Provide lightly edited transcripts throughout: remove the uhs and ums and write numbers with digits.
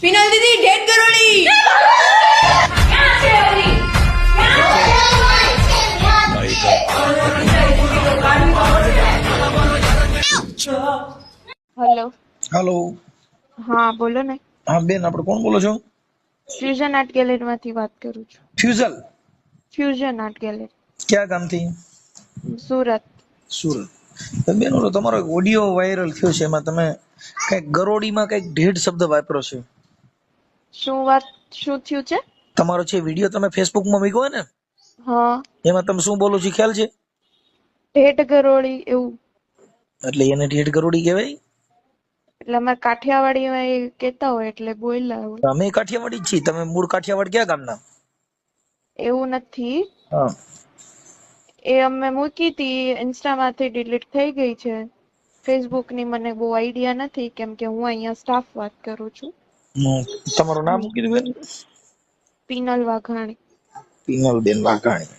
Penal दीदी date करोड़ी hello. Hello હા બોલો ને. हाँ बेन આપણે કોણ બોલો છો? ફ્યુઝન આર્ટ ગેલેરી માંથી વાત કરું છું. ફ્યુઝલ ફ્યુઝન આર્ટ ગેલેરી, ક્યાં ગામથી? સુરત. સુરત. તો બેન ઓલો તમારો એક ઓડિયો વાયરલ થયો છે, એમાં તમે કઈક ગરોડીમાં કઈક ઢેઢ શબ્દ વાપરો છે. શું થયું છે? તમારો છે વિડીયો તમે ફેસબુકમાં મૂક્યો હોય ને, હા, એમાં તમે શું બોલો છો ખ્યાલ છે? ઢેટ ગરોળી એવું. એટલે એને ઢેઢ ગરોડી કહેવાય? એટલે અમારે કાઠિયાવાડીમાં એ કહેતા હોય એટલે બોલ્યા હોય. અમે કાઠિયાવાડી જ છીએ. તમે મૂળ કાઠિયાવાડ ક્યાં ગામના? એવું નથી. હા. એ અમે મૂકી હતી, ઇન્સ્ટામાંથી ડિલીટ થઈ ગઈ છે. ફેસબુકની મને બહુ આઈડિયા નથી કેમ કે હું અહીંયા સ્ટાફ વાત કરું છું. તમારું નામ મૂકી દીધું બેન? પિનલ વાઘાણી. પિનલબેન વાઘાણી.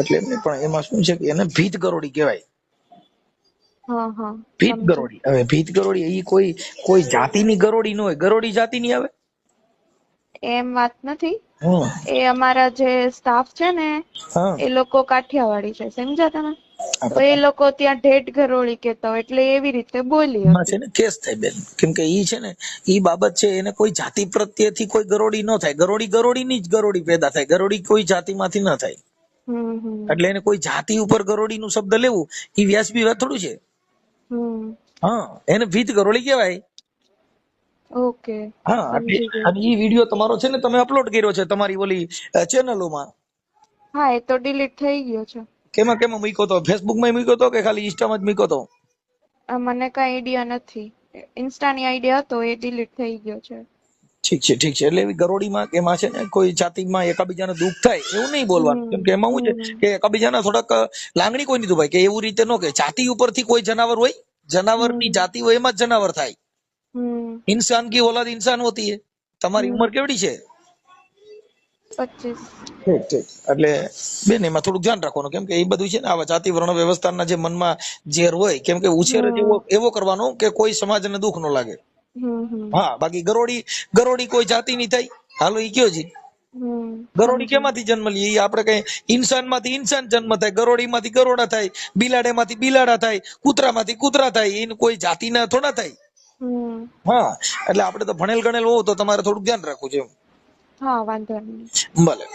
એટલે એમને પણ એમાં શું છે કે એને ભીત ગરોડી કહેવાય. હા હા, ભીત સમજી. ગરોડી. હવે ભીત ગરોડી એ કોઈ જાતિની ગરોડી ન હોય. ગરોડી જાતિની આવે? એમ વાત નથી. હમ. એ અમારા જે સ્ટાફ છે ને હા. એ લોકો કાઠિયાવાડી છે, સમજ્યા તમે? તો એ લોકો ત્યાં ઢેટ ગરોળી કહેતા હોય એટલે એવી રીતે બોલી એમાં છે હતી. ને કેસ થાય બેન, કેમ કે ઈ છે ને ઈ બાબત છે, એને કોઈ જાતિ પ્રત્યેથી કોઈ ગરોડી ન થાય. ગરોડી ગરોડીની જ ગરોડી પેદા થાય. ગરોડી કોઈ જાતિમાંથી ન થાય. હમ હમ એટલે એને કોઈ જાતિ ઉપર ગરોડીનું શબ્દ લેવું ઈ વ્યાજબી વાત થોડું છે. હમ. હા, એને ભીત ગરોળી કહેવાય. ઓકે, હા, એટલે સમજી ગઈ. અને ઈ વિડીયો તમારો છે ને તમે અપલોડ કર્યો છે તમારી ઓલી ચેનલોમાં. હા, એ તો ડિલીટ થઈ ગયો છે. કેમાં કેમાં મૂક્યો તો? ફેસબુકમાં મૂક્યો તો કે ખાલી ઇન્સ્ટામાં જ મૂક્યો તો? મને કઈ આઈડિયા નથી. ઇન્સ્ટાની આઈડિયા હતો, એ ડિલીટ થઈ ગયો છે. ઠીક છે ઠીક છે. એટલે એવી ગરોડીમાં કે એમાં છે ને કોઈ જાતિમાં એકાબીજાને દુઃખ થાય એવું નહીં બોલવાનું. કેમ કે એમાં શું છે કે એકાબીજાના થોડાક લાગણી કોઈ નહીં ભાઈ, કે એવું રીતે ન કે જાતિ ઉપરથી કોઈ જનાવર હોય, જનાવરની જાતિ હોય એમાં જ જનાવર થાય. इंसान की औलाद इंसान होती है. તમારી ઉંમર કેવડી છે? 25. ઠીક ઠીક. એટલે બેન એમાં થોડુંક ધ્યાન રાખવાનું, કેમ કે એ બધું છે ને આવા જાતિ વર્ણ વ્યવસ્થાના જે મનમાં ઝેર હોય, કેમ કે ઉછેર જ એવો કરવાનો કે કોઈ સમાજને દુઃખ ન લાગે. હા, બાકી ગરોડી કોઈ જાતિની થઈ. હાલો ઈ કયો જી ગરોડી કેમાંથી જન્મ લઈએ? ઈ આપણે કઈ ઇન્સાનમાંથી ઇન્સાન જન્મ થાય, ગરોડીમાંથી ગરોડા થાય, બિલાડેમાંથી બિલાડા થાય, કૂતરામાંથી કૂતરા થાય. એનું કોઈ જાતિના થોડા થાય. હા, એટલે આપણે તો ભણેલ ગણેલ હોવ તો તમારે થોડુંક ધ્યાન રાખવું છે. હા, વાંધો નહીં. ભલે.